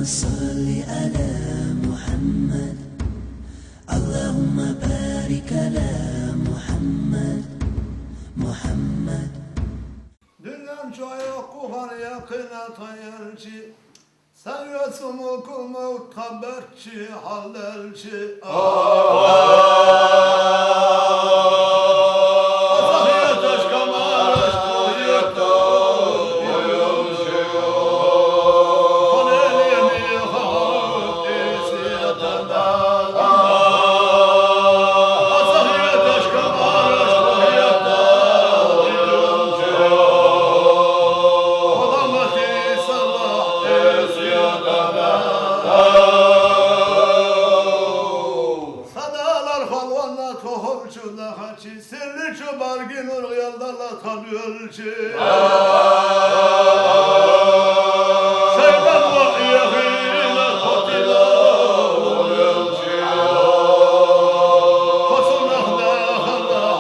صل على محمد اللهم بارك على محمد محمد Dünden çoğu kuhar yakına tayarçı seviyorsun okumu haberçi hallerçi Azahiyet aşka maraş koyuyordu Koneliyemi hağır esiyatanda Azahiyet aşka maraş koyuyordu Sirli çobar günür yaldarla tanıyorçi Şeyden var yahine kotila oluyorçi Kosunakda Allah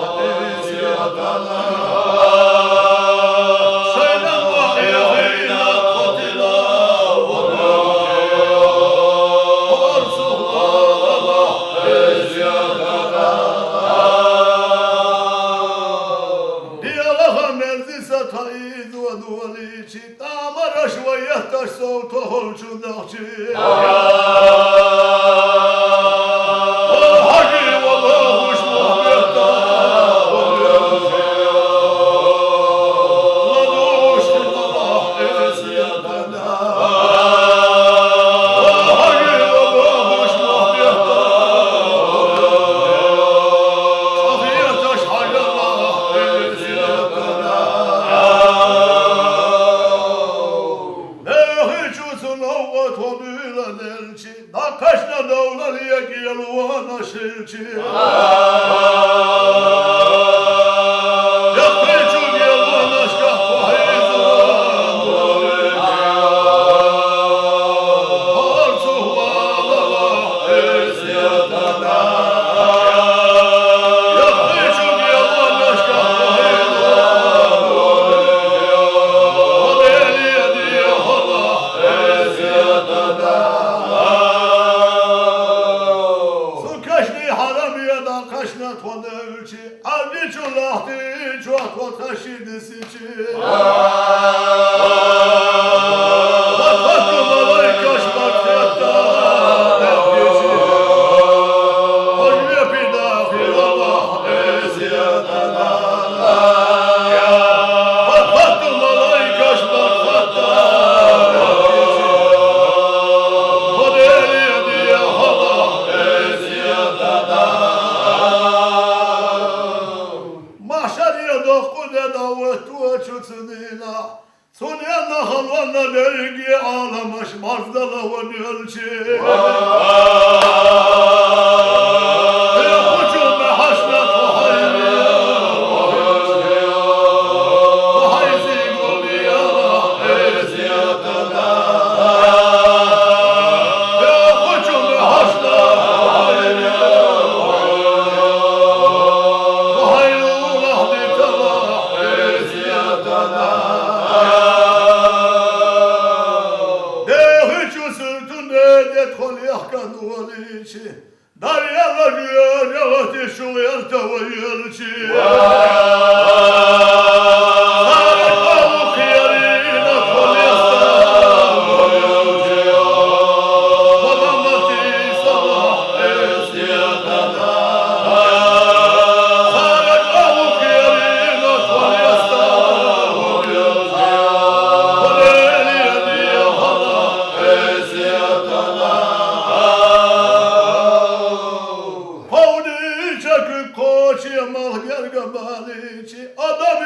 esiyatana Şeyden var yahine kotila oluyorçi Korsuhlar Allah esiyatana Ta'iz ve duvaliçi Tamaraş ve yahtaş soğutu holçu dağçı Hacı valla hoş muhabbetta Laduş Allah esiyatana Hacı valla hoş muhabbetta Afiyet taş hacı Allah esiyatana Da kaşna dağlar yekilvana şilçi Yakıcı gelvan aşka kohizvan Harsuhvala esiyatana Yakıcı gelvan aşka kohizvan O deli diye hala esiyatana Kaşna tonelçi, avni çolahti, çoğat taşidisiçi. Bakatı malay kaş bakyatta, nefkeci. Hoşve pidahil Allah esiyatana. Bakatı malay kaş bakyatta, nefkeci. Kodeli diye Allah esiyatana. Sonyanla halvanla dergi ağlamış mazdala ve nölçi Kucum be haşna tuhayriya Tuhayzi gulliya esiyatana Kucum be haşna tuhayriya Tuhayrullah ditala esiyatana Daryalar diyor yavaş şu yalta ve yelçi Sarıklı kıyarına kolyasta yelçi Kodamati sabah esiyatana Sarıklı kıyarına kolyasta yelçi Kodeli diye hala esiyatana Koçi mal gergabaliçi adam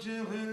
Oh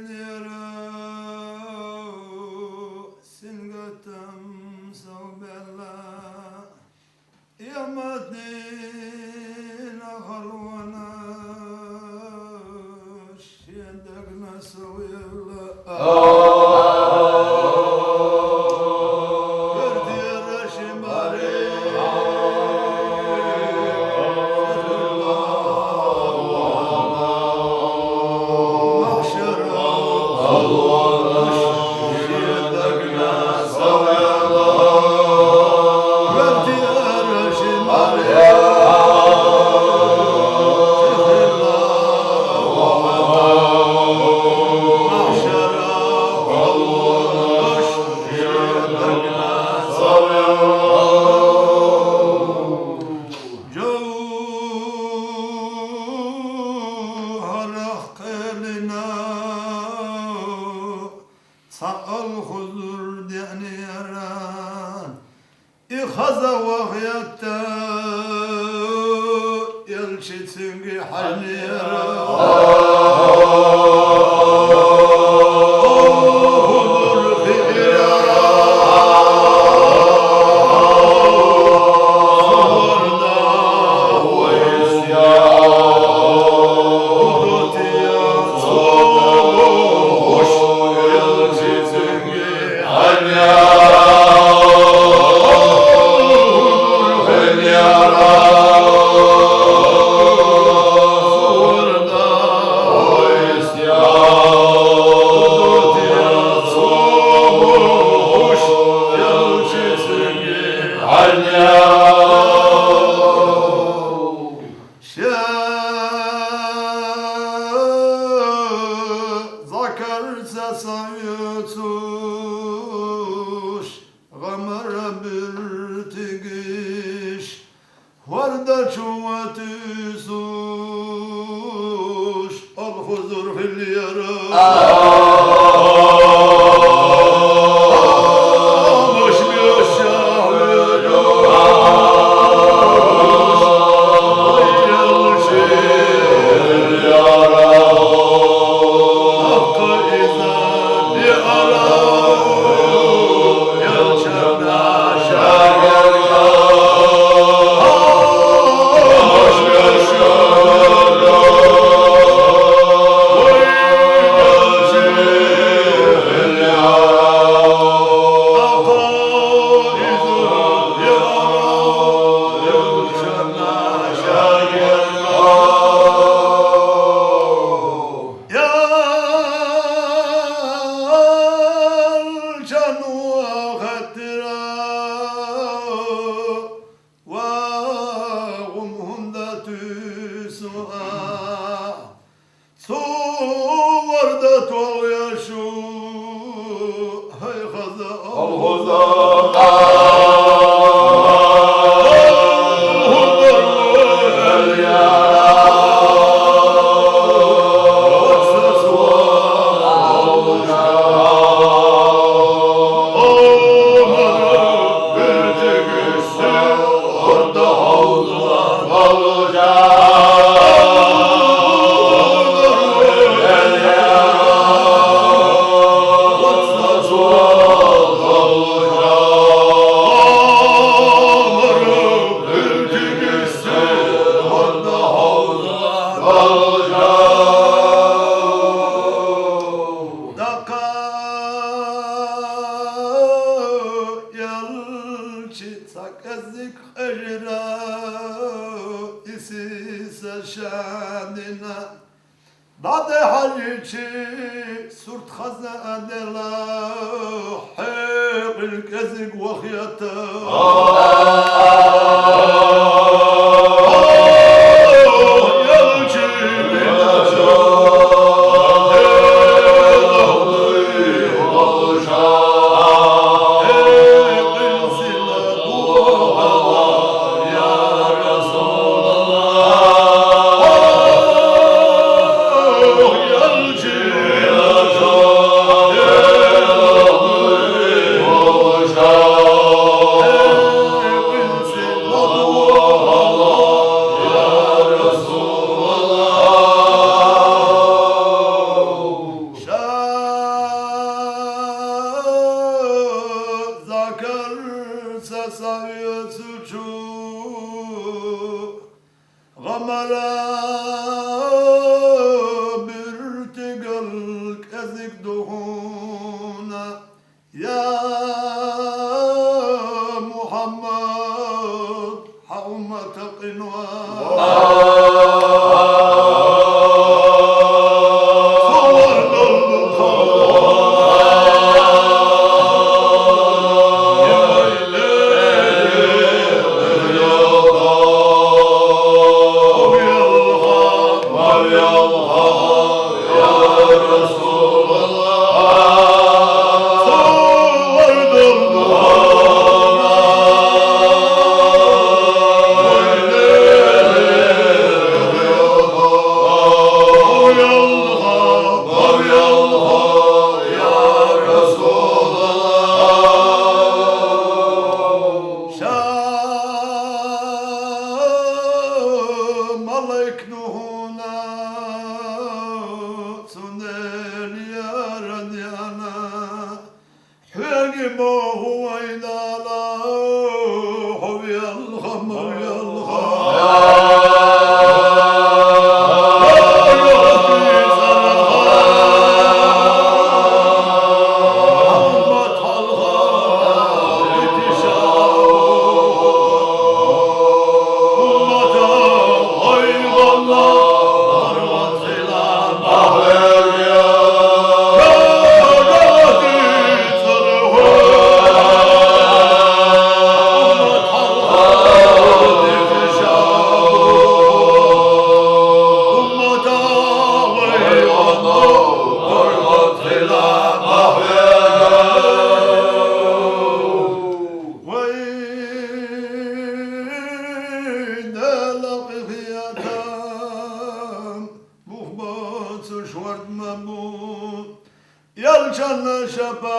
Yalçanla şapat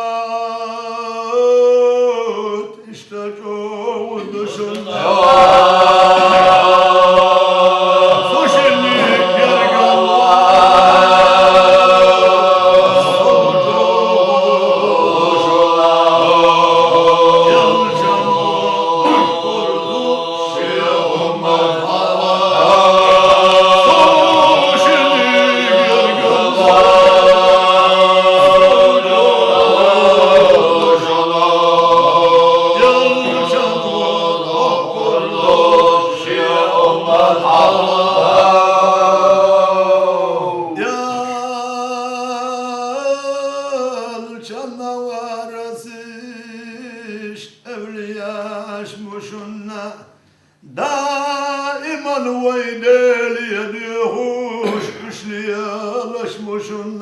işte çoğu dışında. Daiman veydeli yediğuş, üçlüye alışmışın